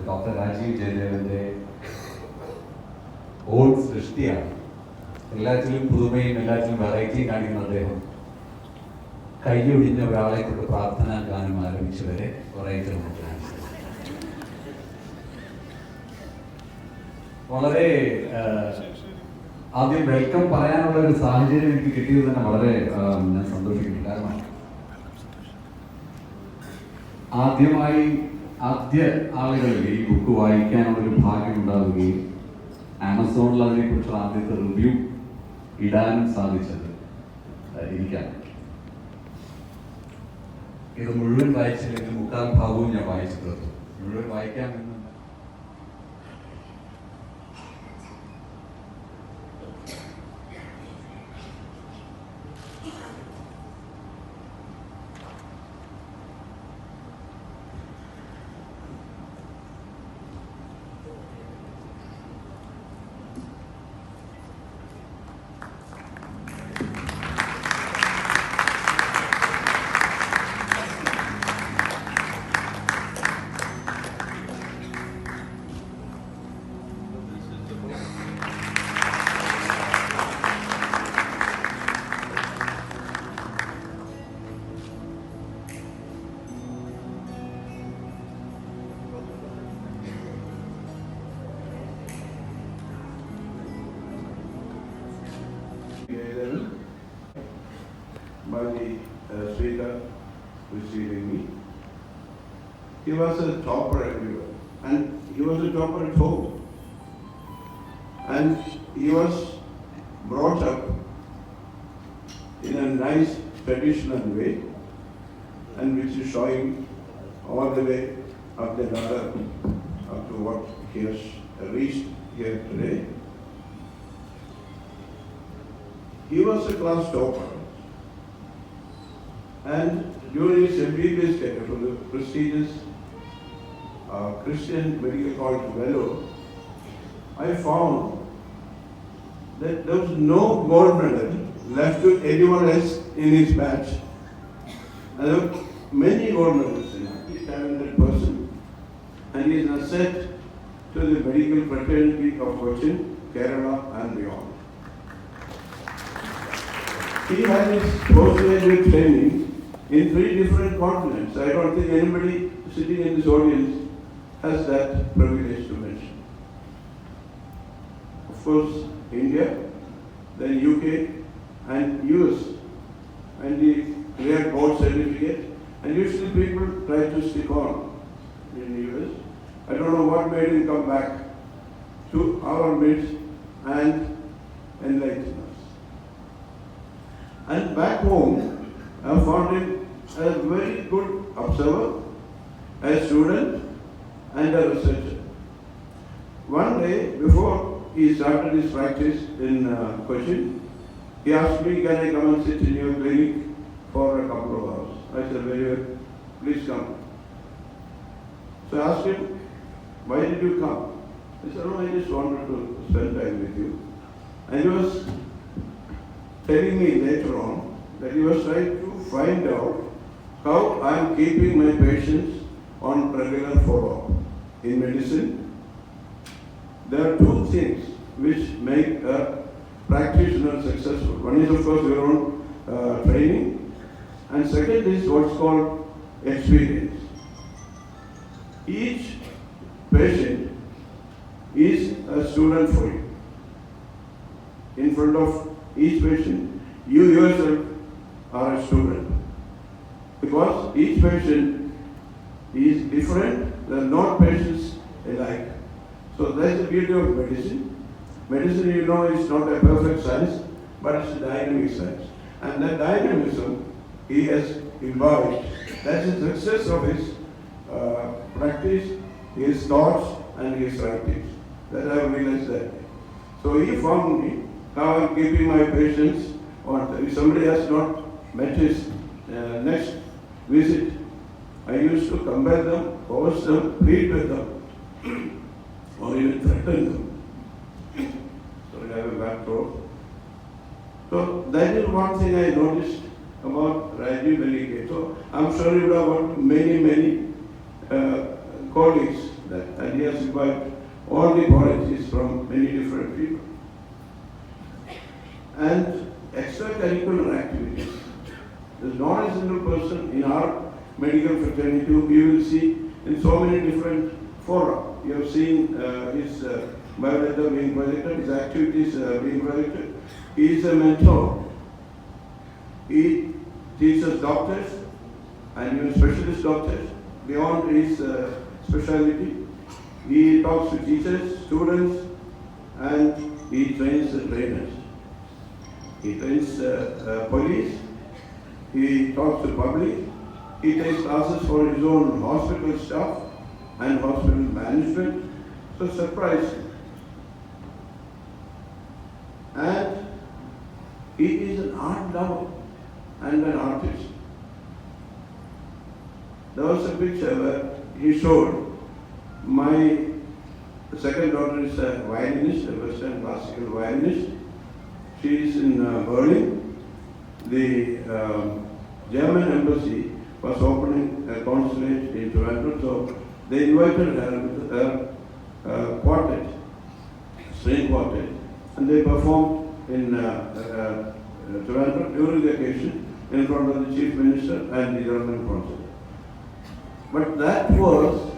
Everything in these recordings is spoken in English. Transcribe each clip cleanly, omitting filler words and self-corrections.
Dr Rajeev Jayadevan old സൃഷ്ടിയാണ്. എല്ലാറ്റിലും പുതുമയും എല്ലാറ്റിലും വെറൈറ്റിയും കാണിക്കുന്ന അദ്ദേഹം കൈയൊഴിഞ്ഞ ഒരാളെ കൊണ്ട് പ്രാർത്ഥനാ ഗാനം ആരംഭിച്ചവരെ വെറൈറ്റി വളരെ ആദ്യം വെൽക്കം പറയാനുള്ള ഒരു സാഹചര്യം എനിക്ക് കിട്ടിയത് തന്നെ വളരെ ഞാൻ സന്തോഷിക്കുന്നു. കാരണം ആദ്യ ആളുകളിൽ ഈ ബുക്ക് വായിക്കാനുള്ളൊരു ഭാഗ്യം ഉണ്ടാവുകയും ആമസോണിൽ അതിനെക്കുറിച്ചുള്ള ആദ്യത്തെ റിവ്യൂ ഇടാനും സാധിച്ചത് എനിക്കാണ്. ഇത് മുഴുവൻ വായിച്ചില്ലെങ്കിൽ മുക്കാൽ ഭാഗവും ഞാൻ വായിച്ചു തീർത്തു. മുഴുവൻ വായിക്കാമെന്ന് by the speaker receiving me. He was a topper everywhere, and he was a topper at home. And he was brought up in a nice traditional way, and which is showing all the way up the ladder up to what he has reached here today. He was a class topper. And during his MBBS career from the prestigious Christian Medical College of Vellore, I found that there was no gold medal left to anyone else in his batch. And there were many gold medals in him. He's a talented person, and he is an asset to the medical fraternity of Cochin, Kerala and beyond. He had his postgraduate training in 3 different continents. I don't think anybody sitting in this audience has that privilege to mention. Of course, India, then UK and US. And he cleared board certificate. And usually people try to stick on in the US. I don't know what made him come back to our midst and enlighten us. And back home, I found him a very good observer, a student, and a researcher. One day, before he started his practice in Cochin, he asked me, can I come and sit in your clinic for a couple of hours? I said, very well, please come. So I asked him, why did you come? He said, no, I just wanted to spend time with you. And he was telling me later on that he was trying to find out how I am keeping my patients on regular follow-up. In medicine, there are 2 things which make a practitioner successful. One is, of course, your own training, and second is what's called experience. Each patient is a student for you. In front of each patient, you yourself are a student. Because each patient is different, there are no patients alike. So that's the beauty of medicine. Medicine, you know, is not a perfect science, but it's a dynamic science. And that dynamism he has imbibed. That's the success of his practice, his thoughts, and his writings. That I have realized that. So he found me. Now I'm keeping my patients on. If somebody has not met his next visit, I used to compel them, force them, plead with them, or even threaten them. Sorry, I have a bad throat. So that is one thing I noticed about Rajeev when he came. So I'm sure you have got many colleagues that, and he has invited all the qualities from many different people. And extracurricular activities. There's not a single person in our medical fraternity who you will see in so many different fora. You have seen his biodata being projected, his activities being projected. He is a mentor. He teaches doctors and even specialist doctors beyond his specialty. He talks to teachers, students, and he trains the trainers. He trains police. He talks to public. He takes classes for his own hospital staff and hospital management. So surprising. And he is an art lover and an artist. There was a picture where he showed my second daughter is a violinist, a Western classical violinist. She is in Berlin. The German embassy was opening a consulate in Toronto, so they invited her with her quartet, string quartet, and they performed in Toronto during the occasion in front of the Chief Minister and the German consul. But that was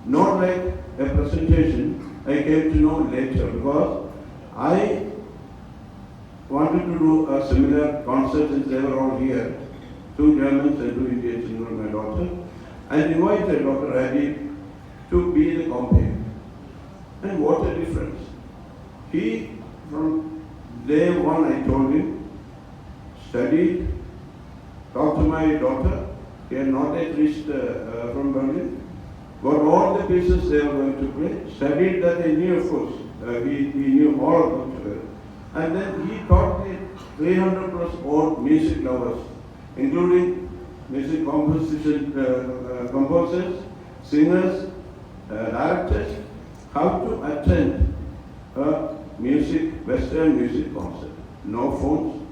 not like a presentation I came to know later, because I wanted to do a similar concert since they were all here, 2 Germans and 2 Indians, including my daughter, and invited Dr. Rajeev to be the companion. And what a difference. He, from day one, I told him, studied, talked to my daughter. He had not yet reached from Berlin. Got all the pieces they were going to play. Studied that he knew, of course. He knew all of them. And then he taught the 300 plus old music lovers, including music composers, singers, directors, how to attend a Western music concert. No phones.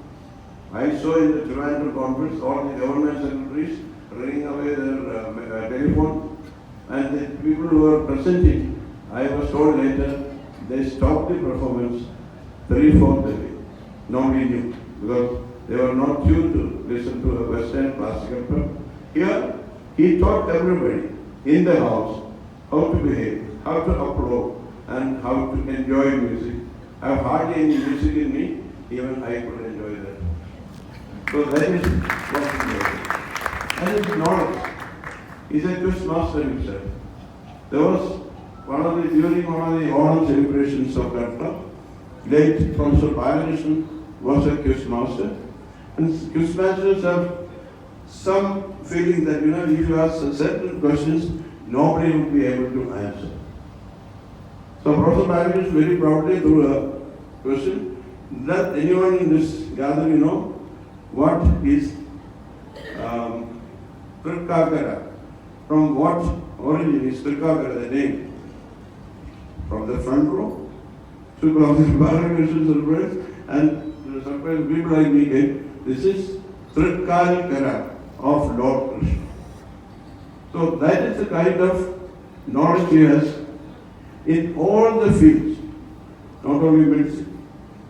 I saw in the Toronto conference all the government secretaries ringing away their telephone, and the people who were presenting, I was told later, they stopped the performance 3/4 the way. Nobody knew, because they were not tuned to listen to a Western classical program. Here, he taught everybody in the house how to behave, how to applaud, and how to enjoy music. I have hardly any music in me, even I could enjoy that. So that is what he did. And his knowledge. He's a quiz master himself. There was during one of the Onam celebrations of Katla, late Professor Balakrishnan was a quiz master. And quiz masters have some feeling that, if you ask certain questions, nobody will be able to answer. So Professor Balakrishnan very proudly threw a question that anyone in this gathering know what is Trikkakara. From what origin is Trikkakara, the name? From the front row. So Professor Balakrishnan surprised, and surprised people like me came. This is Trikkakara of Lord Krishna. So that is the kind of knowledge he has in all the fields, not only medicine.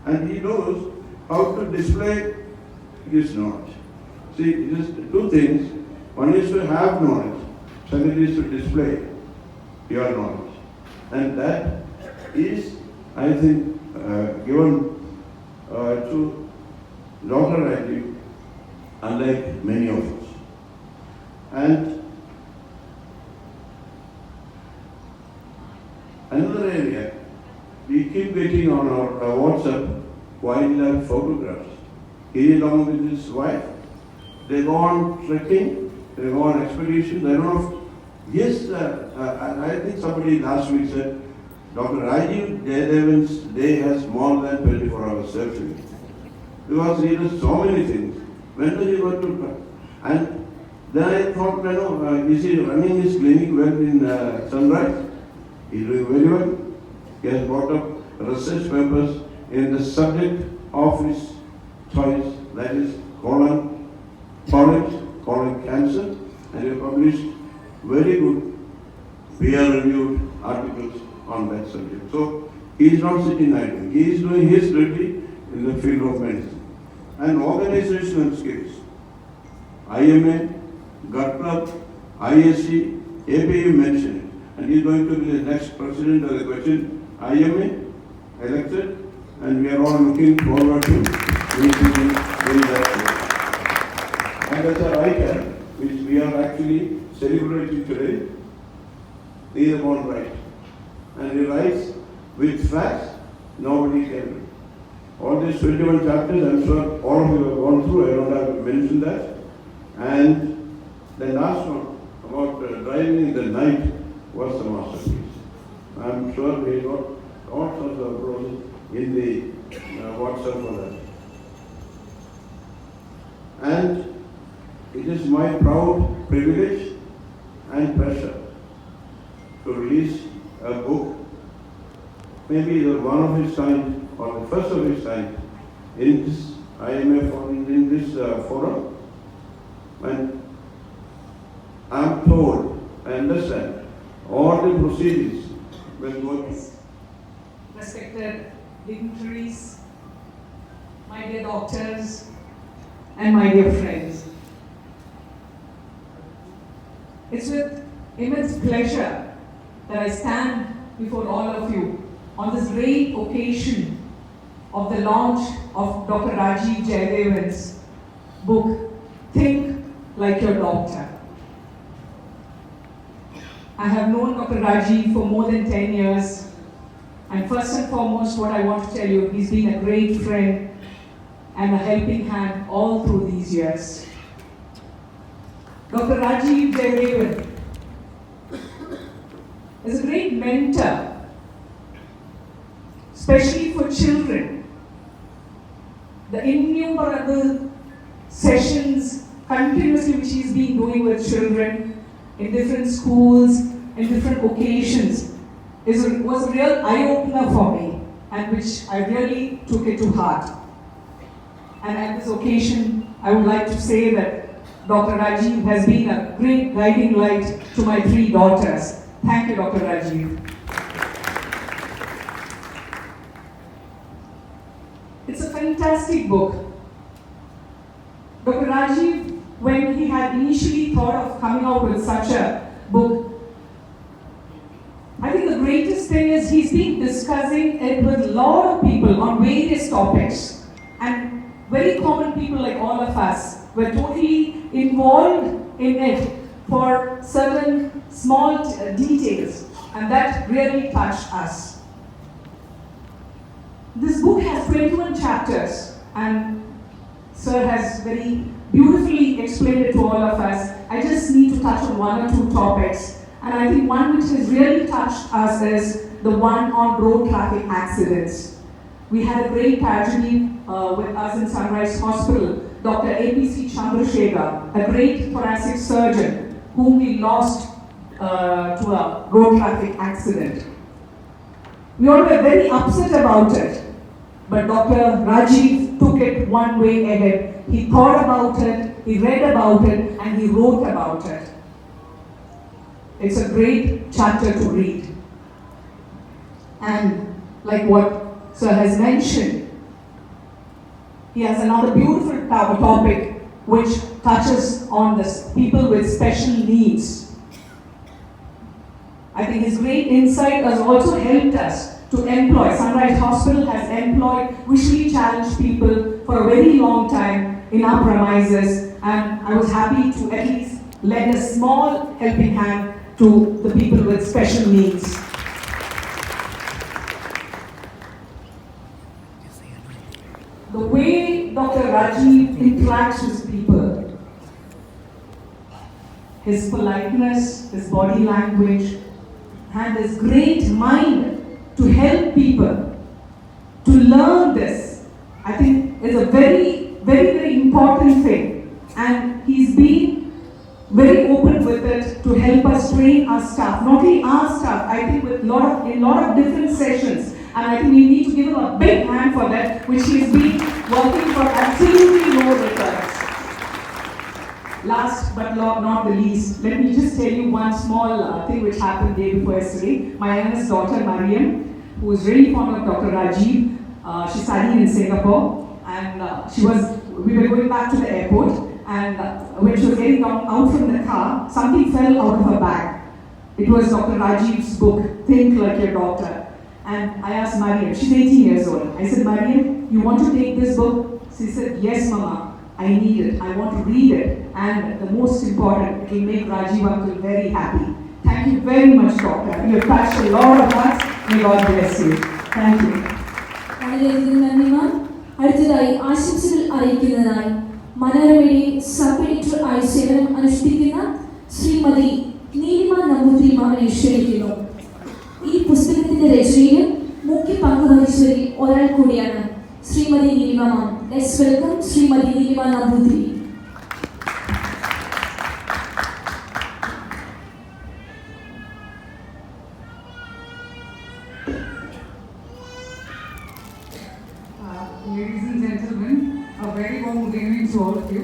And he knows how to display his knowledge. See, it is 2 things. One is to have knowledge, second is to display. your knowledge. And that is, I think, given to Dr. Rajeev, unlike many of us. And another area, we keep getting on our WhatsApp wildlife photographs. He along with his wife, they go on trekking, they go on expeditions. I don't know if, yes, I think somebody last week said, Dr. Rajeev Jayadevan's day has more than 24 hours selfie. Because he does so many things. When does he go to, and then I thought, is he running his clinic well in Sunrise? He's doing very well. He has brought up research papers in the subject of his choice, that is colon cancer, and he published very good peer-reviewed articles on that subject. So he is not sitting idle. He is doing his duty in the field of medicine. And organizational skills. IMA, Gut Club, ISC, APU mentioned it. And he is going to be the next president of the Cochin IMA, elected, and we are all looking forward to meeting him in that way. And as a writer, which we are actually celebrating today, he is born right. And he writes with facts, nobody can read. All these 21 chapters, I'm sure all of you have gone through, I don't have to mention that. And the last one, about driving in the night, was the masterpiece. I'm sure we got all sorts of applause in the WhatsApp for that. And it is my proud privilege and pleasure to release a book, maybe the one of its kind or the first of its kind in this IMA forum, in this forum. And I'm told, I understand, all the proceedings will go to. Respected dignitaries, my dear doctors, and my dear friends. It's with immense pleasure that I stand before all of you on this great occasion of the launch of Dr. Rajeev Jayadevan's book, Think Like Your Doctor. I have known Dr. Rajeev for more than 10 years, and first and foremost, what I want to tell you, he's been a great friend and a helping hand all through these years. Dr. Rajeev Jayadevan is a great mentor, especially for children. The innumerable sessions continuously which he's been doing with children in different schools, in different occasions, was a real eye-opener for me, and which I really took it to heart. And at this occasion, I would like to say that Dr. Rajeev has been a great guiding light to my 3 daughters. Thank you, Dr. Rajeev. It's a fantastic book. Dr. Rajeev, when he had initially thought of coming out with such a book, I think the greatest thing is he's been discussing it with a lot of people on various topics. And very common people like all of us were totally involved in it for certain small details, and that really touched us. This book has 21 chapters, and Sir has very beautifully explained it to all of us. I just need to touch on 1 or 2 topics. And I think one which has really touched us is the one on road traffic accidents. We had a great tragedy with us in Sunrise Hospital. Dr. APC Chandrasekhar, a great thoracic surgeon whom we lost to a road traffic accident. We all were very upset about it, but Dr. Rajeev took it one way ahead. He thought about it, he read about it, and he wrote about it. It's a great chapter to read. And like what Sir has mentioned, he has another beautiful topic which touches on the people with special needs. I think his great insight has also helped us to employ. Sunrise Hospital has employed visually challenged people for a very long time in our premises, and I was happy to at least lend a small helping hand to the people with special needs. The way Dr. Rajeev interacts with people, his politeness, his body language, and his great mind to help people to learn this, I think is a very, very, very important thing. And he's been very open with it to help us train our staff. Not only our staff, I think with in lot of different sessions. And I think we need to give him a big hand for that, which he's been working for absolutely no returns. Last but not the least, let me just tell you one small thing which happened day before yesterday. My youngest daughter, Mariam, who was really fond of Dr. Rajeev, she studied in Singapore, and we were going back to the airport, and when she was getting out from the car, something fell out of her bag. It was Dr. Rajeev's book, Think Like Your Doctor. And I asked Mariam, she's 18 years old. I said, Mariam, you want to take this book? She said, yes, Mama, I need it. I want to read it. And the most important, it will make Rajeev uncle very happy. Thank you very much, Doctor. You have touched a lot of us. May God bless you. Thank you. അടുത്തതായി ആശംസകൾ അറിയിക്കുന്നതിനായി മനോരമയുടെ sub editor ആയി സേവനം അനുഷ്ഠിക്കുന്ന ശ്രീമതി നീലിമ നമ്പൂതിരിമാമനെ ക്ഷണിക്കുന്നു. ഈ പുസ്തകത്തിന്റെ രചനയിൽ മുഖ്യ പങ്ക് വഹിച്ചവരിൽ ഒരാൾ കൂടിയാണ് Shrimati Neelima ma'am. Let's welcome Shrimati Neelima Namboothiri. Ladies and gentlemen, a very warm good evening to all of you.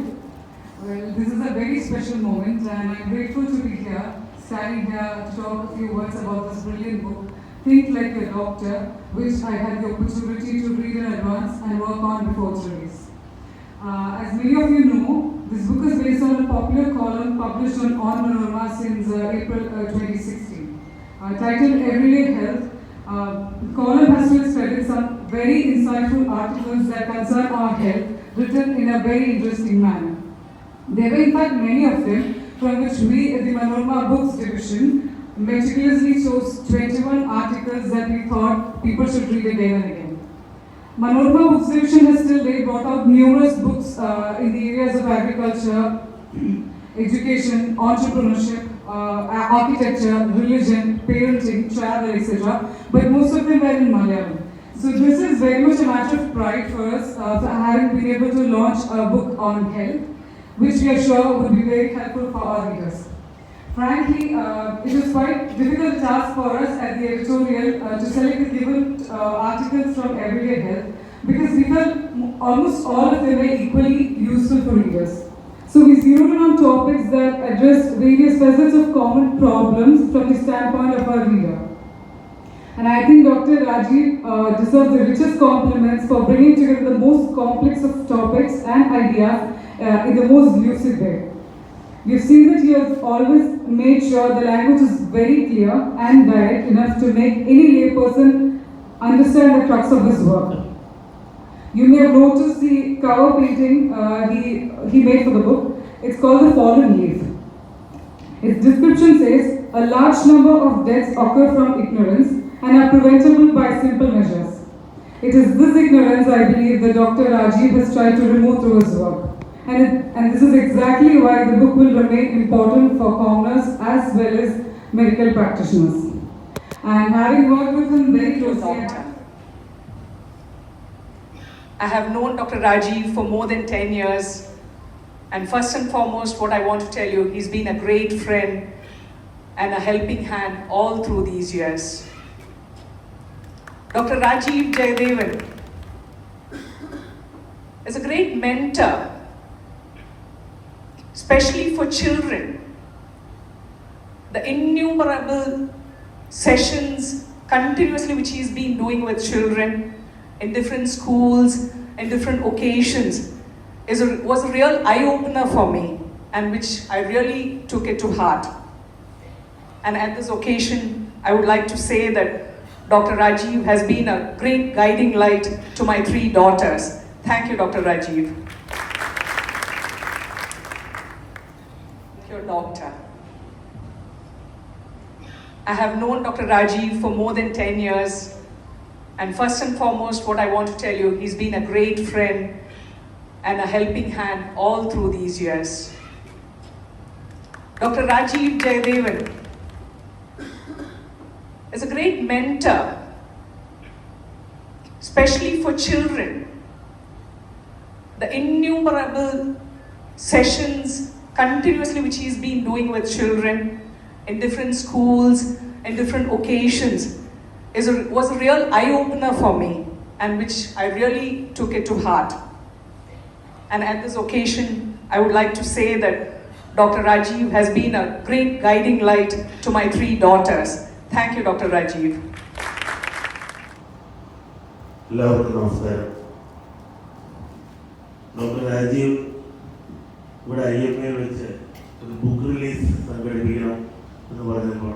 Well, this is a very special moment, and I'm grateful to be here, standing here to talk a few words about this brilliant book, Think Like a Doctor, which I had the opportunity to read in advance and work on before its release. As many of you know, this book is based on a popular column published on Manorama since April 2016. Titled Everyday Health, the column has to study some very insightful articles that concern our health, written in a very interesting manner. There were in fact many of them, from which we at the Manorama Books division meticulously chose 21 articles that we thought people should read again and again. Manorama Books division has till date brought out numerous books in the areas of agriculture, education, entrepreneurship, architecture, religion, parenting, travel, etc. But most of them were in Malayalam. So this is very much a matter of pride for us for having been able to launch a book on health, which we are sure would be very helpful for our readers. Frankly, it was quite difficult task for us at the editorial to select the given articles from Everyday Health, because we felt almost all of them were equally useful for readers. So we zeroed in on topics that address various facets of common problems from the standpoint of our reader. And I think Dr. Rajeev deserves the richest compliments for bringing together the most complex of topics and ideas in the most lucid way. You've seen that he has always made sure the language is very clear and direct enough to make any layperson understand the crux of his work. You may have noticed the cover painting he made for the book. It's called The Fallen Leaf. Its description says, a large number of deaths occur from ignorance and are preventable by simple measures. It is this ignorance, I believe, that Dr. Rajeev has tried to remove through his work. And this is exactly why the book will remain important for commoners as well as medical practitioners. And having worked with him very closely, I have known Dr. Rajeev for more than 10 years, and first and foremost, what I want to tell you, he's been a great friend and a helping hand all through these years. Dr. Rajeev Jayadevan is a great mentor, especially for children. The innumerable sessions continuously which he's been doing with children in different schools and different occasions was a real eye-opener for me, and which I really took it to heart. And at this occasion, I would like to say that Dr. Rajeev has been a great guiding light to my 3 daughters. Thank you, Dr. Rajeev. Your doctor. I have known Dr. Rajeev for more than 10 years. And first and foremost, what I want to tell you, he's been a great friend and a helping hand all through these years. Dr. Rajeev Jayadevan is a great mentor, especially for children. The innumerable sessions continuously which he's been doing with children in different schools, in different occasions, was a real eye-opener for me, and which I really took it to heart. And at this occasion, I would like to say that Dr. Rajeev has been a great guiding light to my 3 daughters. Thank you, Dr. Rajeev. എല്ലാവർക്കും നമസ്കാരം. Doctor Rajeev ഇവിടെ IMA വെച്ച് ഒരു book release സംഘടിപ്പിക്കണം എന്ന് പറഞ്ഞപ്പോൾ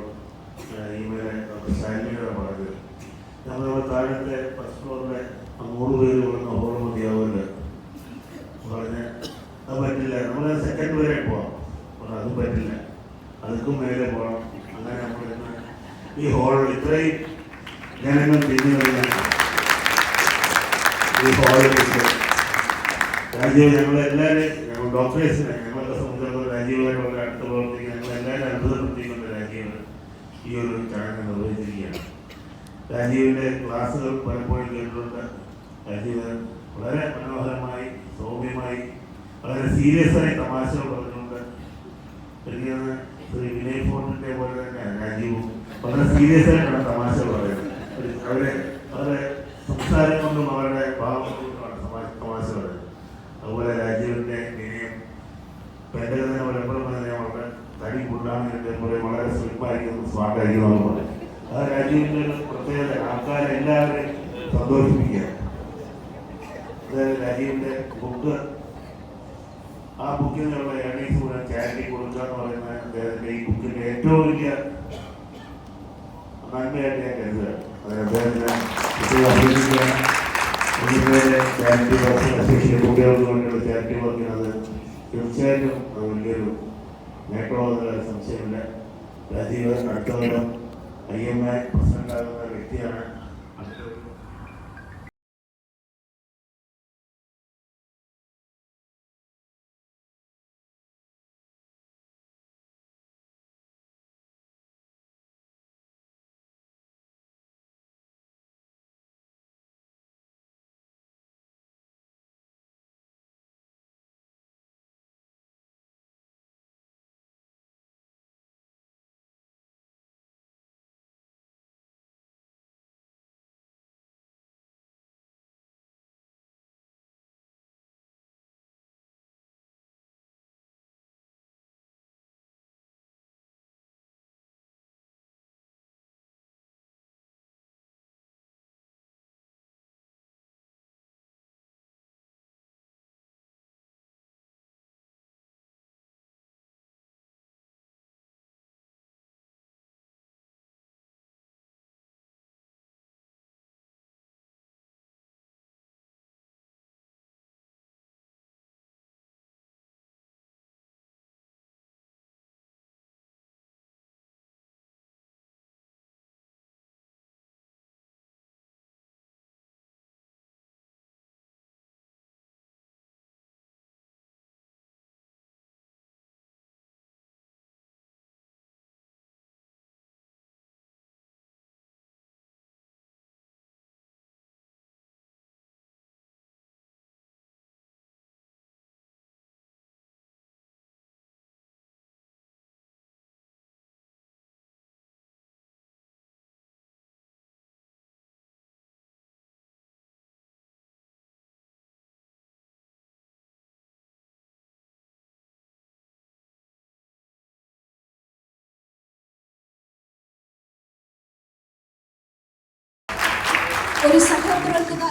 IMA doctor സാലിമിനോട് പറഞ്ഞത് നമ്മുടെ താഴത്തെ ഫസ്റ്റ് ഫ്ലോറിലെ 100 പേര് കൊള്ളുന്ന ഹോൾ മതിയാവുമല്ലോ പറഞ്ഞ് അത് പറ്റില്ല, നമ്മൾ സെക്കൻഡ് വരെ പോകാം, അതും പറ്റില്ല, അതുക്കും മേലെ പോകണം. അങ്ങനെ നമ്മളിന്ന് ഈ ഹോളിൽ ഇത്രയും ജനങ്ങൾ തിരിഞ്ഞു കഴിഞ്ഞാൽ ഈ ഹോളിൽ രാജീവ് ഞങ്ങളെല്ലാവരും, ഞങ്ങൾ ഡോക്ടേഴ്സിനെ ഞങ്ങളുടെ സംബന്ധിച്ചിടത്തോളം രാജീവുമായിട്ട് വളരെ അടുത്ത് പ്രവർത്തിക്കുക, ഞങ്ങളെല്ലാവരും അത്ഭുതപ്പെടുത്തിക്കൊണ്ട് രാജീവ് ഈ ഒരു ചടങ്ങ് നിർവഹിച്ചിരിക്കുകയാണ്. രാജീവിൻ്റെ ക്ലാസ്സുകൾ പലപ്പോഴും കേട്ടിട്ടുണ്ട്. രാജീവ് വളരെ മനോഹരമായി, സൗമ്യമായി, വളരെ സീരിയസ് ആയി തമാശകൾ പറഞ്ഞുകൊണ്ട് എനിക്ക് ശ്രീ വിനയ് ഫോർട്ടിൻ്റെ പോലെ തന്നെ രാജീവും വളരെ സീരിയസ് ആയിട്ടാണ് തമാശകൾ പറയുന്നത്. അവരെ സംസാരം കൊണ്ടും അവരുടെ ഭാവം കൊണ്ടുമാണ് തമാശ പറയുന്നത്. അതുപോലെ രാജീവിൻ്റെ വിനയം പെൻഡകത്തിനെ പലപ്പോഴും തന്നെ വളരെ തടി കൂട്ടാണെന്നൊക്കെ പറയും, വളരെ സ്ലിപ്പായിരിക്കുന്നു, സ്മാർട്ടായിരിക്കുന്നു പറയും. അത് രാജീവിൻ്റെ ഒരു പ്രത്യേകത, ആൾക്കാരെല്ലാവരെയും സന്തോഷിപ്പിക്കുക. അതായത് രാജീവിൻ്റെ ബുക്ക്, ആ ബുക്കിൽ നിന്നുള്ള ഏർണിങ്സ് മുഴുവൻ ചാരിറ്റി കൊടുക്കുക എന്ന് പറയുന്ന അദ്ദേഹത്തിൻ്റെ ഈ ബുക്കിൻ്റെ ഏറ്റവും വലിയ നന്മയായിട്ട് ഞാൻ കരുതുക. അതായത് അദ്ദേഹത്തിന് ചാരിറ്റി വർക്ക്, കുട്ടികൾക്ക് വേണ്ടിയുള്ള ചാരിറ്റി വർക്കിനത് തീർച്ചയായിട്ടും വലിയൊരു നേട്ടമുള്ളതിൽ സംശയമില്ല. രാജീവ് അടുത്ത കൊല്ലം IMA പ്രസിഡന്റ് ആകുന്ന വ്യക്തിയാണ്.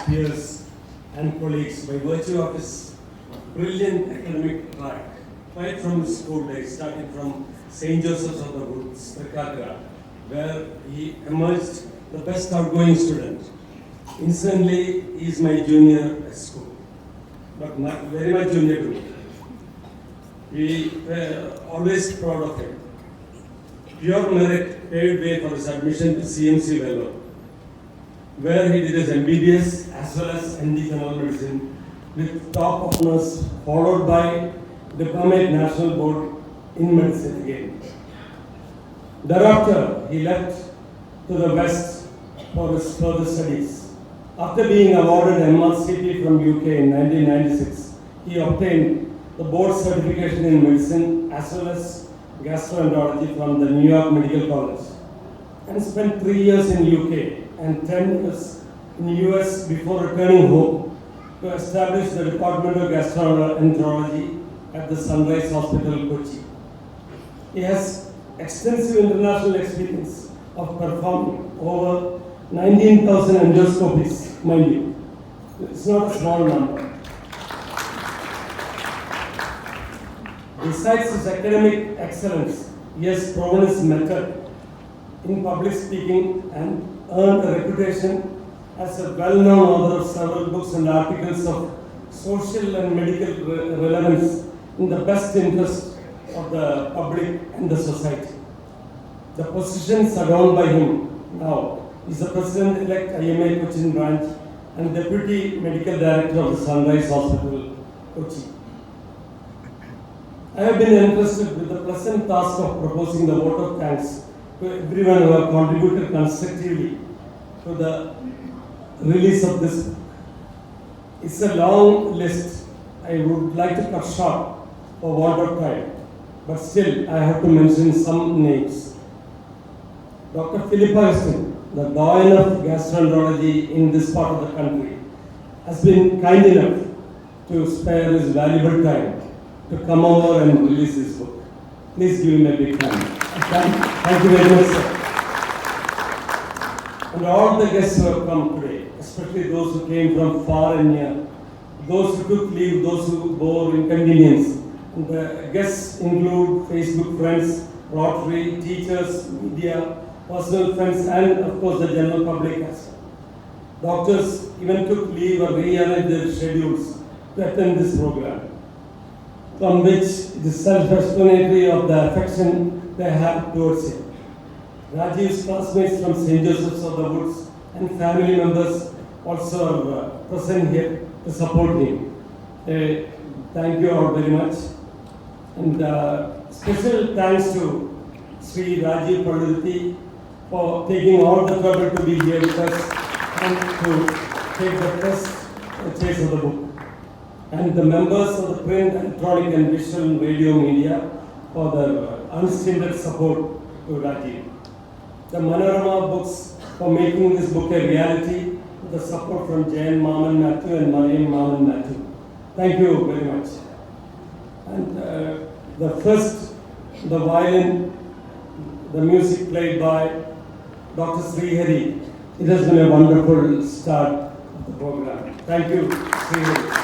Peers and colleagues, by virtue of his brilliant academic track, right from his school days, starting from St. Joseph's of the Woods, Trikakra, where he emerged the best outgoing student. Incidentally, he is my junior at school, but very much junior to me. We were always proud of him. Pure merit paved way for his admission to CMC Vellore, where he did his MBBS as well as ND General Medicine with top honors, followed by Diplomate National Board in Medicine again. Thereafter, he left to the West for his further studies. After being awarded MRCP from UK in 1996, he obtained the board certification in medicine as well as gastroenterology from the New York Medical College, and spent 3 years in UK and 10 years in US before returning home to establish the Department of Gastroenterology at the Sunrise Hospital, Kochi. He has extensive international experience of performing over 19,000 endoscopies, mind you. It's not a small number. Besides his academic excellence, he has proven his method in public speaking and earned a reputation as a well-known author of several books and articles of social and medical relevance in the best interest of the public and the society. The positions adorned by him now is the President-elect IMA Cochin branch and Deputy Medical Director of the Sunrise Hospital, Kochi. I have been entrusted with the pleasant task of proposing the vote of thanks to everyone who have contributed constructively to the release of this book. It's a long list. I would like to cut short for want of time, but still I have to mention some names. Dr. Philip Augustine, the doyen of gastroenterology in this part of the country, has been kind enough to spare his valuable time to come over and release this book. Please give him a big hand. Thank you very much, sir. And all the guests who have come today, especially those who came from far and near, those who took leave, those who bore inconvenience. And the guests include Facebook friends, Rotary, teachers, media, personal friends, and of course the general public as well. Doctors even took leave or rearranged their schedules to attend this program, from which it is self-explanatory of the affection they have towards him. Rajeev's classmates from St. Joseph's of the Woods and family members also are present here to support him. Thank you all very much. And special thanks to Sri Rajeev Jayadevan for taking all the trouble to be here with us and to take the first chase of the book. And the members of the print, electronic and visual and radio media for their unstinted support to Rajeev. The Manorama Books for making this book a reality with the support from Jayan Maman Matthew and Mariam Maman Matthew. Thank you very much. And the violin, the music played by Dr. Srihari. It has been a wonderful start of the program. Thank you, Srihari.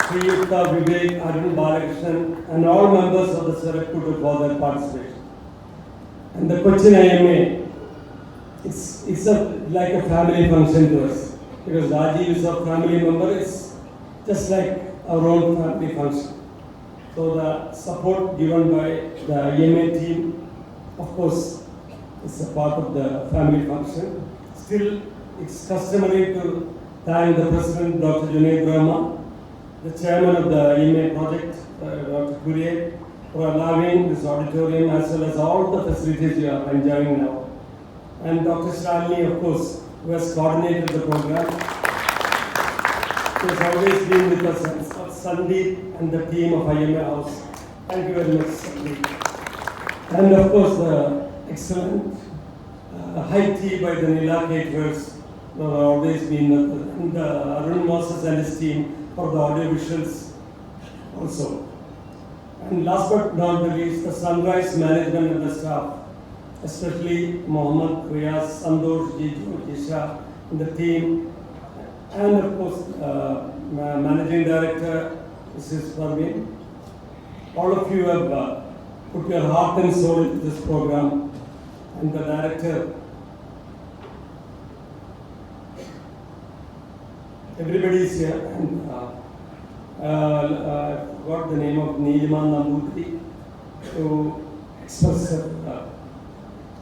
Sri Yukta, Vivek, Arun Balakrishnan, and all members of the Serakutu for their participation. And the Cochin IMA, it's like a family function to us, because Rajeev is a family member. It's just like our own family function. So the support given by the IMA team, of course, is a part of the family function. Still, it's customary to thank the President, Dr. Junaid Rahman, the Chairman of the IMA project, Dr. Kurier, for allowing this auditorium as well as all the facilities you are enjoying now. And Dr. Shalini, of course, who has coordinated the program. He has always been with us, Sandeep and the team of IMA House. Thank you very much, Sandeep. And of course, the excellent high tea by the Nila caterers who have always been with us. And Arun Moses and his team for the audio visuals also. And last but not the least, the Sunrise management and the staff, especially Mohammed, Riyaz, Sandosh, Jiju, Jisha, and the team, and of course, Managing Director, Mrs. Parveen. All of you have put your heart and soul into this program. and the director. Everybody is here, and I forgot the name of Nilima Nambutri to express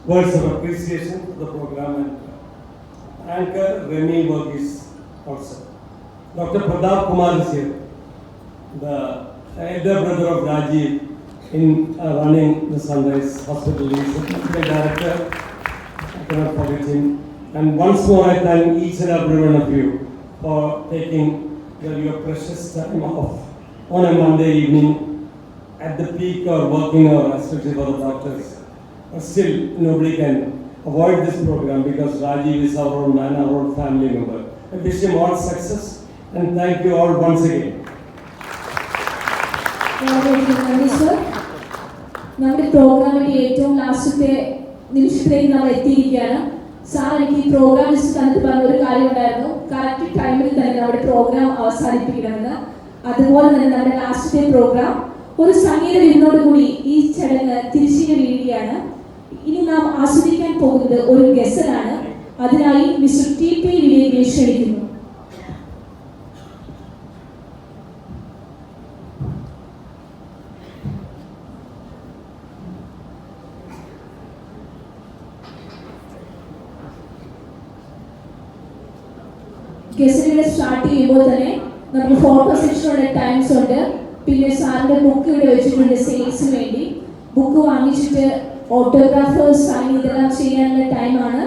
words of appreciation for the program, and anchor Remy Verghese also. Dr. Pradap Kumar is here, the elder brother of Rajeev in running the Sunrise Hospital. He is the director. I cannot forget him. And once more I thank each and every one of you for taking your precious time off on a Monday evening at the peak or working hour, especially for the doctors. But still, nobody can avoid this program because Rajeev is our own man, our own family member. I wish him all success and thank you all once again. നമ്മുടെ പ്രോഗ്രാമിന്റെ ഏറ്റവും ലാസ്റ്റത്തെ നിമിഷത്തിലേക്ക് നമ്മൾ എത്തിയിരിക്കുകയാണ്. Sir എനിക്ക് ഈ programme list തന്നിട്ട് പറഞ്ഞ ഒരു കാര്യം ഉണ്ടായിരുന്നു, കറക്റ്റ് ടൈമിൽ തന്നെ നമ്മുടെ പ്രോഗ്രാം അവസാനിപ്പിക്കണമെന്ന്. അതുപോലെ തന്നെ നമ്മുടെ ലാസ്റ്റത്തെ പ്രോഗ്രാം ഒരു സംഗീത വിരുന്നോടുകൂടി ഈ ചടങ്ങ് തിരിച്ചു വീഴുകയാണ്. ഇനി നാം ആസ്വദിക്കാൻ പോകുന്നത് ഒരു ഗസലാണ്. അതിനായി മിസ്റ്റർ ടി പി വിവേകിനെ ക്ഷണിക്കുന്നു. ഗസലുകൾ സ്റ്റാർട്ട് ചെയ്യുമ്പോൾ തന്നെ നമുക്ക് ഫോട്ടോ സെക്ഷനുള്ള ടൈംസ് ഉണ്ട്. പിന്നെ സാറിന്റെ ബുക്ക് ഇവിടെ വെച്ചിട്ടുണ്ട് സെയിൽസിന് വേണ്ടി. ബുക്ക് വാങ്ങിച്ചിട്ട് ഓട്ടോഗ്രാഫ് സൈൻ ഇതെല്ലാം ചെയ്യാനുള്ള ടൈമാണ്.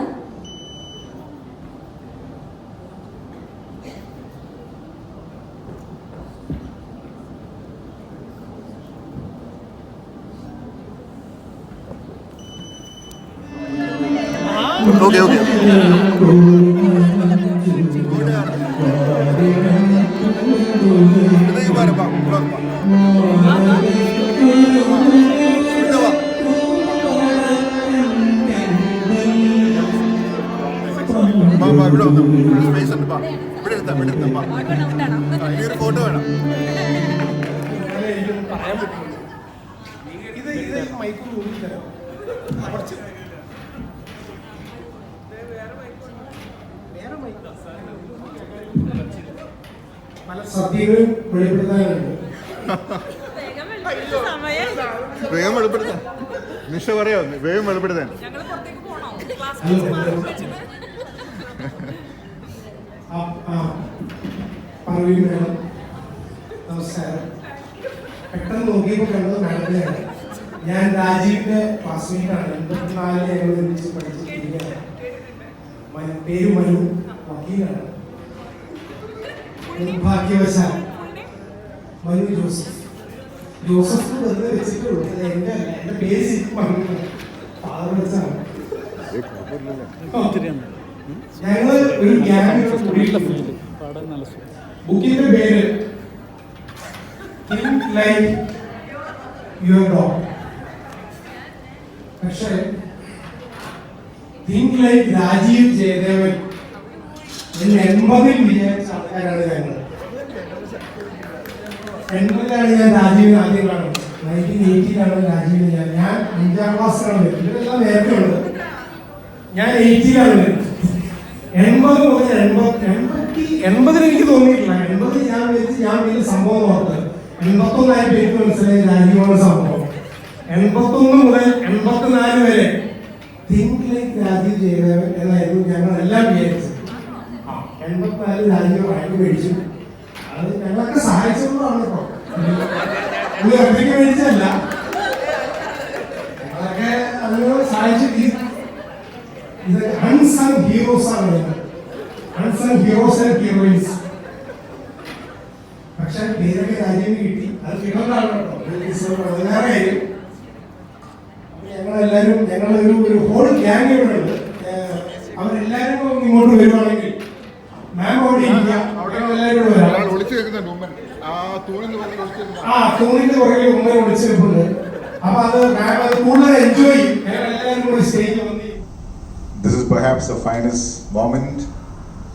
ഫോട്ടോ വേണം. പല സത്യങ്ങളും വെളിപ്പെടുത്താനുണ്ട്. വേഗം വെളിപ്പെടുത്താൻ നിഷ പറയാ, വേഗം വെളിപ്പെടുത്താൻ. നമസ്കാരം. പെട്ടെന്ന് നോക്കിയപ്പോൾ കണ്ടത് മാഡത്തിനെയാണ്. ഞാൻ രാജീവിന്റെ ക്ലാസ്മേറ്റാണ്. 84 ഞങ്ങൾ ഒരുമിച്ച് പഠിച്ചിരിക്കുകയാണ്. പേര് മനു, വക്കീലാണ്. ഭാഗ്യവശാൽ മനു ജോസഫ് വെറുതെ വെച്ചിട്ടുള്ളൂ. എന്റെ പേര് ശരിക്കും പറഞ്ഞു ഫാദർ വെച്ചാണ്. ഞങ്ങൾ ഒരു ഗ്യാങ്. ബുക്കിന്റെ പേര് Think Like Your Dog. പക്ഷേ Think Like രാജീവ് ജയദേവൻ എന്ന് 80-ൽ വിചാരിച്ച ആൾക്കാരാണ് ഞങ്ങൾ. 80-ലാണ് ഞാൻ രാജീവിനെ ആദ്യം കാണുന്നത്. 1980-ലാണ് രാജീവിനെ ഞാൻ 5ാം ക്ലാസ്സിലാണ് വരുന്നത്. ഇവരെല്ലാം നേരത്തെ ഉള്ളത്. ഞാൻ 80-ലാണ് വരുന്നത്. 80 മുതൽ 80 എനിക്ക് തോന്നിയിട്ടില്ല. 80 ഞാൻ വലിയ സംഭവം ഓർത്തത് 81 എനിക്ക് മനസ്സിലായി രാജീവാണ് സംഭവം. 81 മുതൽ 84 വരെ തിങ്ക് ലൈക്ക് രാജീവ് ജയദേവൻ എന്നായിരുന്നു ഞങ്ങളെല്ലാം വിചാരിച്ചത്. 84 രാജീവ് റാങ്ക് മേടിച്ചു. അത് ഞങ്ങളൊക്കെ സഹായിച്ചതുകൊണ്ടാണ് കേട്ടോ. ഒറ്റയ്ക്ക് മേടിച്ചല്ല, ഞങ്ങളൊക്കെ അതിനോട് സഹായിച്ചു. ഇത് അൺസങ് ഹീറോസ് ആണ് ഞങ്ങൾ. Unsung heroes and heroines. പക്ഷെ പേരൊക്കെ രാജ്യം കിട്ടി. അത് കിട്ടുന്നതാണ് കേട്ടോ. വേറെ കാര്യം, ഞങ്ങളൊരു ഹോൾ ഗ്യാങ് ഇവിടെ ഉണ്ട്. അവരെല്ലാവരും ഇങ്ങോട്ട് വരുവാണെങ്കിൽ മാം അവിടെ എല്ലാവരും വരാം. തൂണിന്റെ പുറകിൽ ഉമ്മ ഒളിച്ചിരിപ്പുണ്ട്. അപ്പൊ അത് മാം അത് കൂടുതൽ എൻജോയ് ചെയ്യും. ഞങ്ങളെല്ലാവരും കൂടി സ്റ്റേജിൽ വന്ന്. This is perhaps the finest moment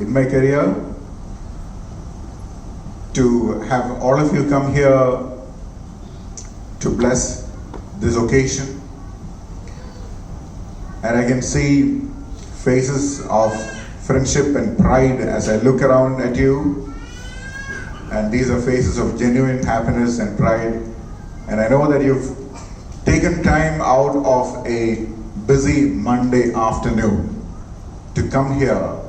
in my career to have all of you come here to bless this occasion. and I can see faces of friendship and pride as I look around at you. And these are faces of genuine happiness and pride. And I know that you've taken time out of a busy Monday afternoon to come here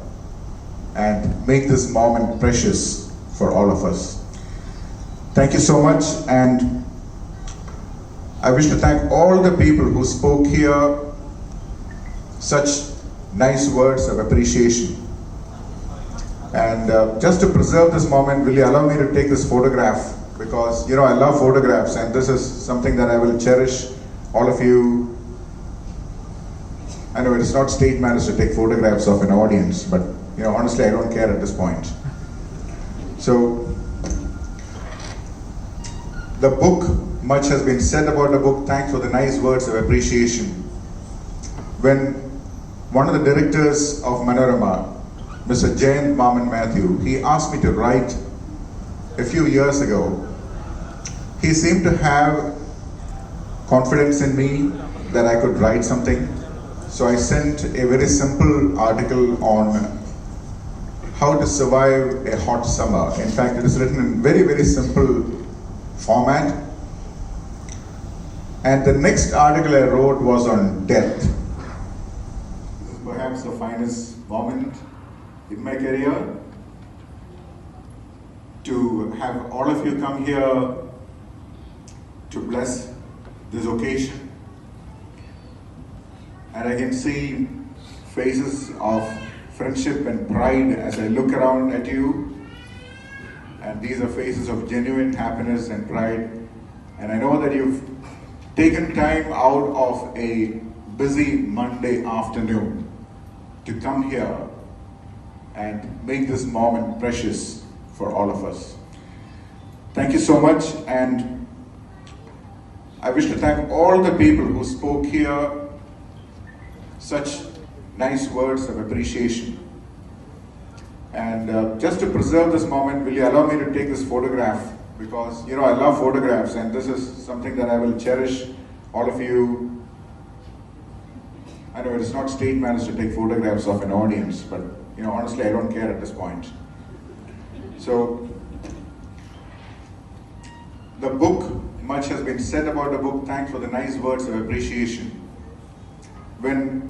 and make this moment precious for all of us. Thank you so much, and I wish to thank all the people who spoke here, such nice words of appreciation. And just to preserve this moment, will you allow me to take this photograph? Because, I love photographs, and this is something that I will cherish. All of you, I know it is not state manners to take photographs of an audience, but honestly, I don't care at this point. So, the book, much has been said about the book. Thanks for the nice words of appreciation. When one of the directors of Manorama, Mr. Jayant Maman Matthew, he asked me to write a few years ago. He seemed to have confidence in me that I could write something. So I sent a very simple article on how to survive a hot summer. In fact, it is written in very, very simple format. And the next article I wrote was on death. This is perhaps the finest moment in my career, to have all of you come here to bless this occasion. And I can see faces of friendship and pride as I look around at you. And these are faces of genuine happiness and pride. And I know that you've taken time out of a busy Monday afternoon to come here and make this moment precious for all of us. Thank you so much, and I wish to thank all the people who spoke here, such nice words of appreciation. And just to preserve this moment, will you allow me to take this photograph? Because, I love photographs, and this is something that I will cherish. All of you, I know it is not state manners to take photographs of an audience, but honestly, I don't care at this point. So, the book, much has been said about the book. Thanks for the nice words of appreciation. When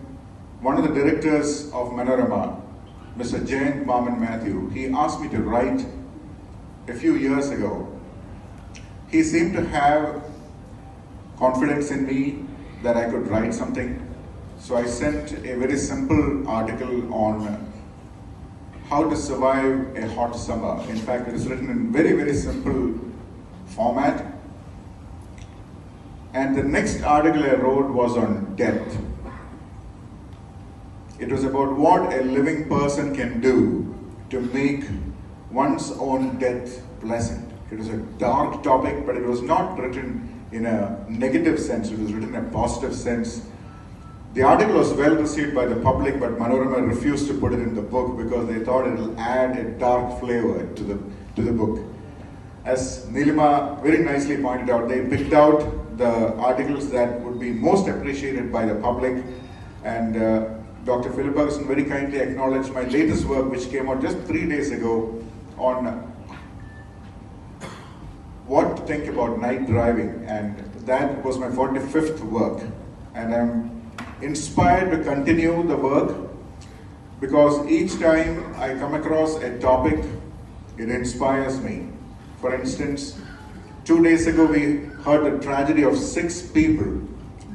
one of the directors of Manorama, Mr. Jayant Maman Matthew, he asked me to write a few years ago. He seemed to have confidence in me that I could write something. So I sent a very simple article on how to survive a hot summer. In fact, it is written in very, very simple format. And the next article I wrote was on death. It was about what a living person can do to make one's own death pleasant. It was a dark topic, but it was not written in a negative sense. It was written in a positive sense. The article was well received by the public, but Manorama refused to put it in the book because they thought it will add a dark flavor to the book. As Nilima very nicely pointed out, they picked out the articles that would be most appreciated by the public, and Dr. Philip Ferguson very kindly acknowledged my latest work, which came out just 3 days ago, on what to think about night driving, and that was my 45th work. And I'm inspired to continue the work because each time I come across a topic, it inspires me. For instance, 2 days ago we heard the tragedy of 6 people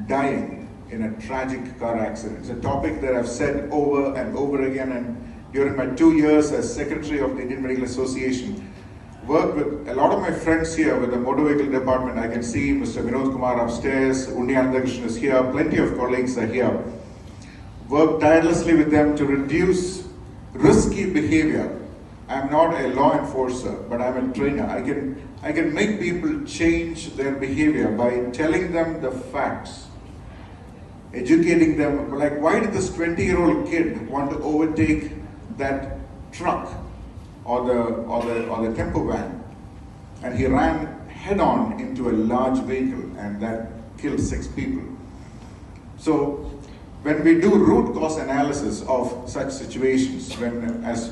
dying in a tragic car accident. It's a topic that I've said over and over again, and during my 2 years as Secretary of the Indian Medical Association, worked with a lot of my friends here with the motor vehicle department. I can see Mr. Vinod Kumar upstairs, Undi Anandakrishnan is here, plenty of colleagues are here. Worked tirelessly with them to reduce risky behavior. I'm not a law enforcer, but I'm a trainer. I can make people change their behavior by telling them the facts, educating them. Like, why did this 20-year-old kid want to overtake that truck or the tempo van? And he ran head-on into a large vehicle, and that killed 6 people. So when we do root cause analysis of such situations, when, as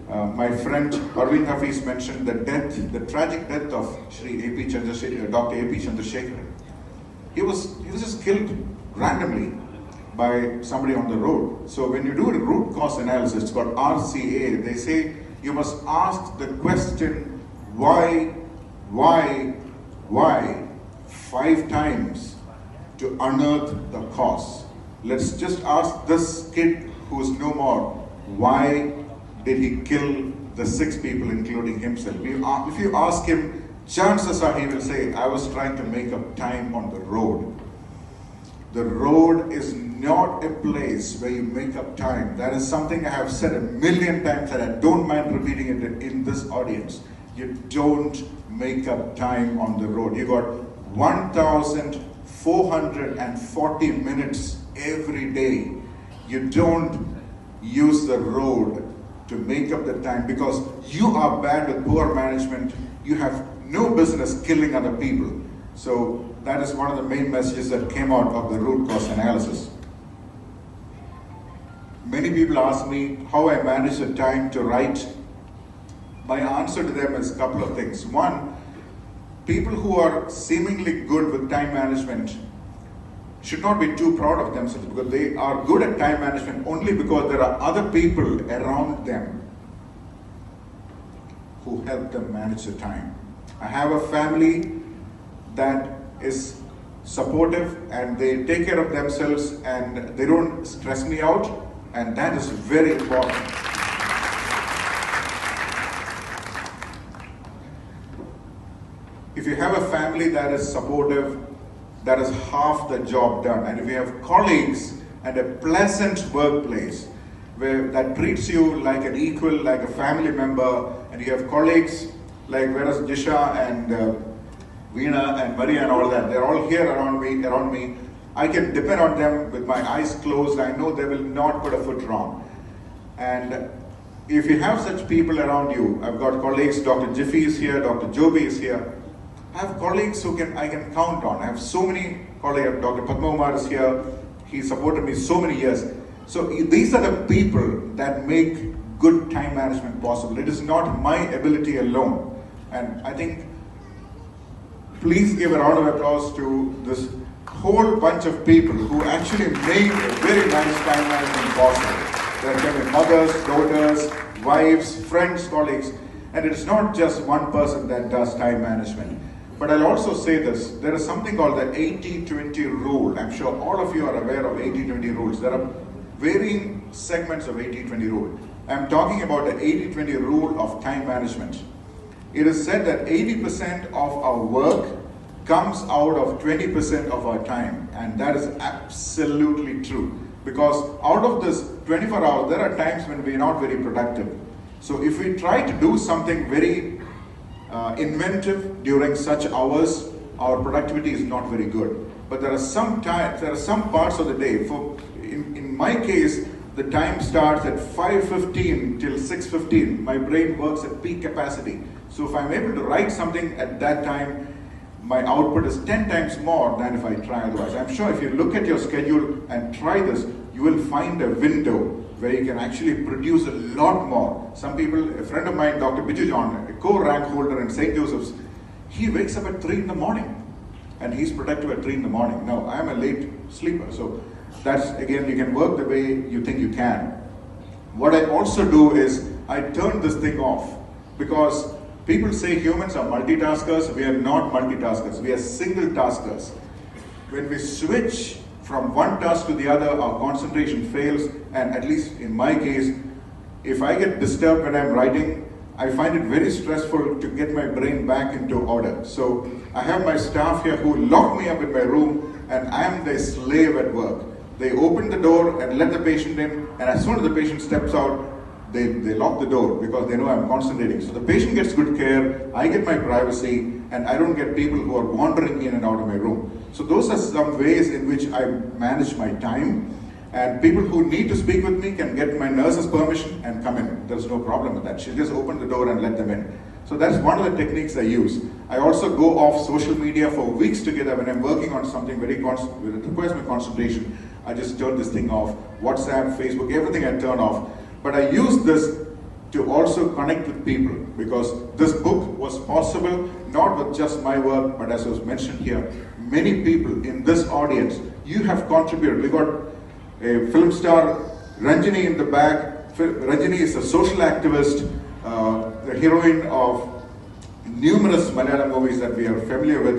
my friend Arvind Hafiz mentioned, the tragic death of Dr. A.P. Chandrasekharan, he was just killed randomly by somebody on the road. So when you do a root cause analysis, it's called RCA, they say you must ask the question why 5 times to unearth the cause. Let's just ask this kid who's no more, why did he kill the 6 people including himself? If you ask him, chances are he will say, I was trying to make up time on the road. The road is not a place where you make up time. That is something I have said a million times and I don't mind repeating it in this audience. You don't make up time on the road. You got 1,440 minutes every day. You don't use the road to make up the time because you are bad with poor management. You have no business killing other people. So that is one of the main messages that came out of the root cause analysis. Many people ask me how I manage the time to write. My answer to them is a couple of things. One, people who are seemingly good with time management should not be too proud of themselves because they are good at time management only because there are other people around them who help them manage the time. I have a family that is supportive and they take care of themselves and they don't stress me out, and that is very important. If you have a family that is supportive, that is half the job done. And if you have colleagues and a pleasant workplace that treats you like an equal, like a family member, and you have colleagues like whereas Jisha and Veena and Maria and all that, they're all here around me. I can depend on them with my eyes closed. I know they will not put a foot wrong. And if you have such people around you, I've got colleagues, Dr. Jiffy is here, Dr. Joby is here. I have colleagues who I can count on. I have so many colleagues. Dr. Padma Umar is here. He supported me so many years. So these are the people that make good time management possible. It is not my ability alone. And I think, please give a round of applause to this whole bunch of people who actually make a very nice time management possible. There can be mothers, daughters, wives, friends, colleagues. And it is not just one person that does time management. But I'll also say this, there is something called the 80-20 rule. I'm sure all of you are aware of 80-20 rules. There are varying segments of 80-20 rule. I'm talking about the 80-20 rule of time management. It is said that 80% of our work comes out of 20% of our time. And that is absolutely true. Because out of this 24 hours, there are times when we're not very productive. So if we try to do something very inventive during such hours, our productivity is not very good. But there are some parts of the day. In my case, the time starts at 5:15 till 6:15. My brain works at peak capacity. So if I'm able to write something at that time, my output is 10 times more than if I try otherwise. I'm sure if you look at your schedule and try this, you will find a window where you can actually produce a lot more. Some people, a friend of mine, Dr. Biju John, a co-rank holder in St. Joseph's, he wakes up at 3 in the morning and he's productive at 3 in the morning. Now, I'm a late sleeper, so that's, again, you can work the way you think you can. What I also do is I turn this thing off because people say humans are multitaskers. We are not multitaskers. We are single taskers. When we switch from one task to the other, our concentration fails, and at least in my case, if I get disturbed when I'm writing, I find it very stressful to get my brain back into order. So I have my staff here who lock me up in my room, and I am the slave at work. They open the door and let the patient in, and as soon as the patient steps out, they lock the door because they know I'm concentrating. So the patient gets good care, I get my privacy, and I don't get people who are wandering in and out of my room. So those are some ways in which I manage my time. And people who need to speak with me can get my nurse's permission and come in. There's no problem with that. She'll just open the door and let them in. So that's one of the techniques I use. I also go off social media for weeks together when I'm working on something that requires my concentration. I just turn this thing off. WhatsApp, Facebook, everything I turn off. But I use this to also connect with people, because this book was possible not with just my work, but as was mentioned here, many people in this audience, you have contributed. We got a film star, Ranjini, in the back. Ranjini is a social activist, the heroine of numerous Malayalam movies that we are familiar with.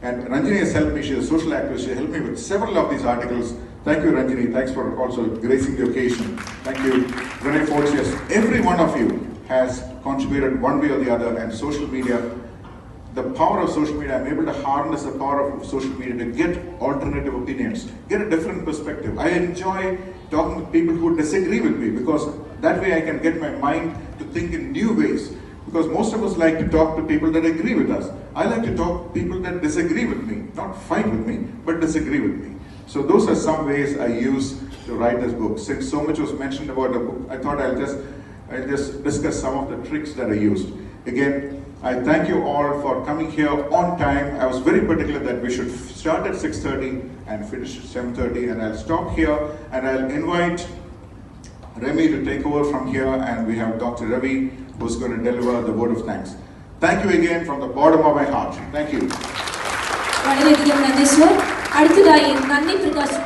And Ranjini has helped me, she's a social activist, she helped me with several of these articles. Thank you, Ranjini, thanks for also gracing the occasion. Thank you, Renee Fortius. Every one of you has contributed one way or the other, and social media, the power of social media, I'm able to harness the power of social media to get alternative opinions, get a different perspective. I enjoy talking with people who disagree with me, because that way I can get my mind to think in new ways. Because most of us like to talk to people that agree with us. I like to talk to people that disagree with me, not fight with me, but disagree with me. So those are some ways I use to write this book. Since so much was mentioned about the book, I thought I'll just discuss some of the tricks that I used. Again, I thank you all for coming here on time. I was very particular that we should start at 6:30 and finish at 7:30, and I'll stop here and I'll invite Remy to take over from here, and we have Dr. Ravi who's going to deliver the word of thanks. Thank you again from the bottom of my heart. Thank you. വളരെയധികം നന്ദി sir. അടുത്തതായി നന്ദി Prakash.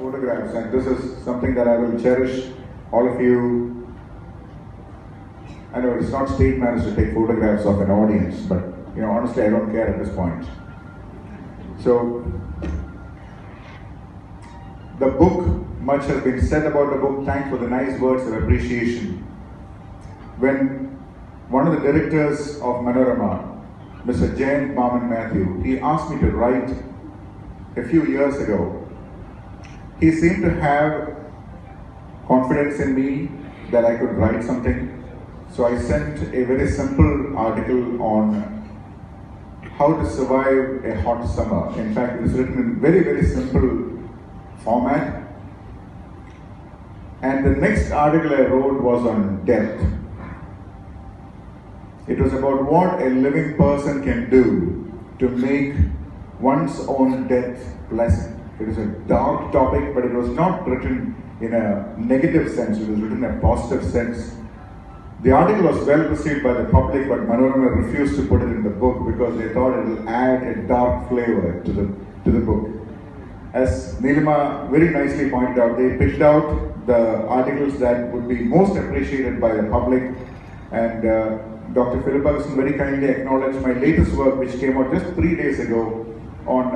Photographs, and this is something that I will cherish. All of you, I know it's not state manners to take photographs of an audience, but honestly, I don't care at this point. So, the book, much has been said about the book. Thanks for the nice words of appreciation. When one of the directors of Manorama, Mr. Jayant Maman Matthew, he asked me to write a few years ago. He seemed to have confidence in me that I could write something. So I sent a very simple article on how to survive a hot summer. In fact, it was written in very, very simple format. And the next article I wrote was on death. It was about what a living person can do to make one's own death pleasant. It was a dark topic, but it was not written in a negative sense, it was written in a positive sense. The article was well received by the public, but Manorama refused to put it in the book because they thought it will add a dark flavor to the book. As Nilima very nicely pointed out, they picked out the articles that would be most appreciated by the public, and Dr. Philippa very kindly acknowledged my latest work, which came out just 3 days ago, on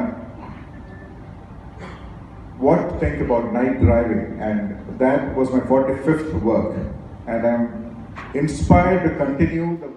what to think about night driving, and that was my 45th work, and I'm inspired to continue the work.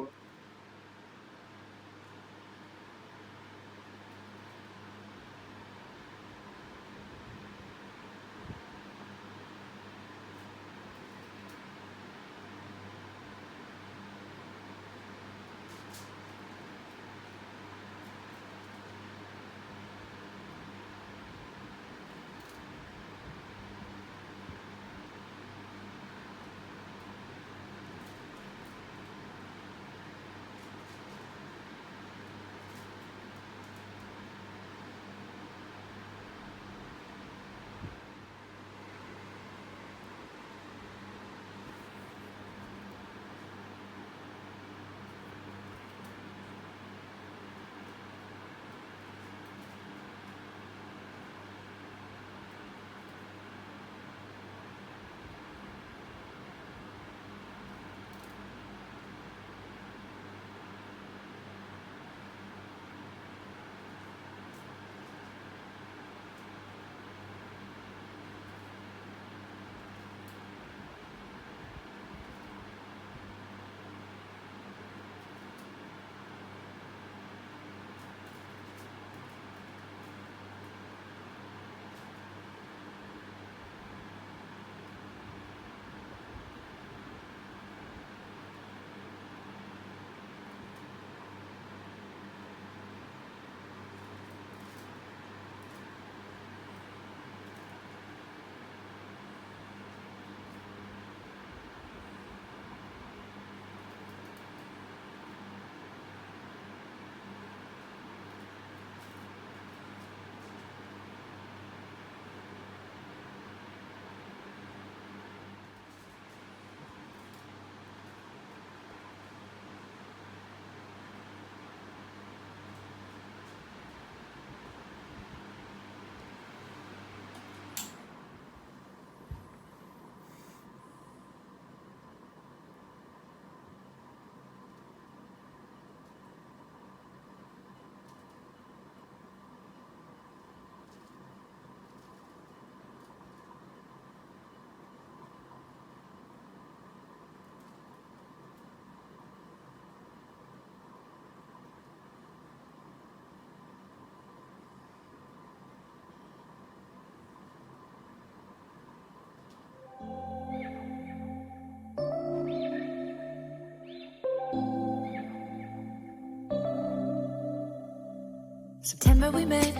September we met,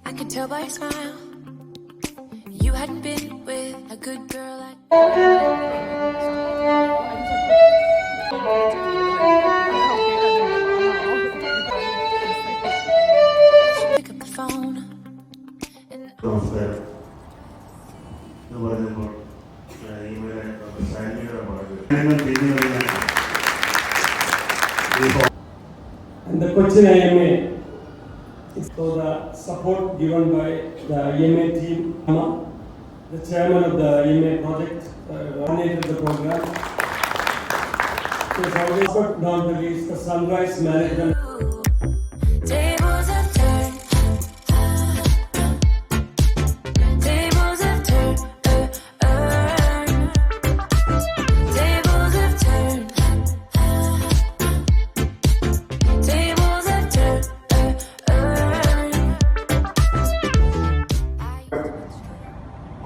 I could tell by your smile. You hadn't been with a good girl like pick up the phone and നമസ്കാരം. ഇത് പറഞ്ഞപ്പോൾ IMA സാനിയുടെ പറഞ്ഞത് And the Cochin IMA is for the support given by the IMA team. The chairman of the IMA project coordinated the program. It is always but not the least the sunrise management. tables have turned. Tables have turned. Tables have turned. Tables have turned.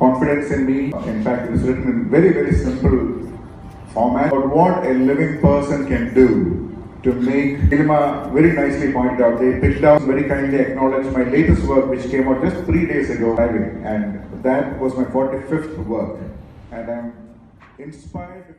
Confidence in me. In fact, it is written in very, very simple format. But what a living person can do to make, Ilma very nicely pointed out, they picked out, very kindly acknowledged my latest work which came out just 3 days ago, and that was my 45th work. And I'm inspired to